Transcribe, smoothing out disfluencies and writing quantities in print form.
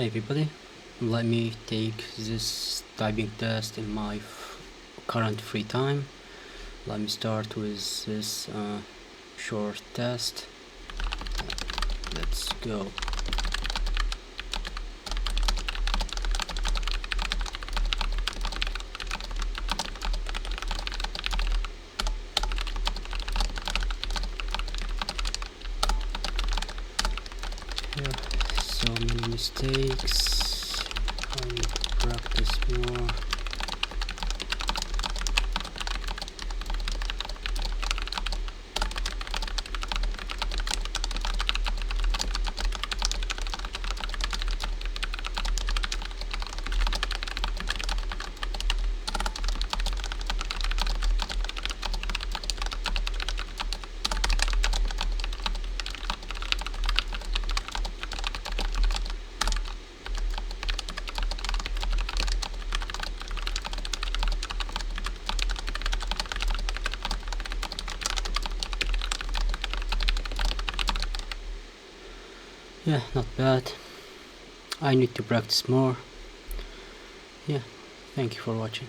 Hey everybody, let me take this typing test in my current free time. Let me start with this short test. Let's go. Here, so many mistakes. I need to practice more. Yeah, not bad. I need to practice more. Yeah, thank you for watching.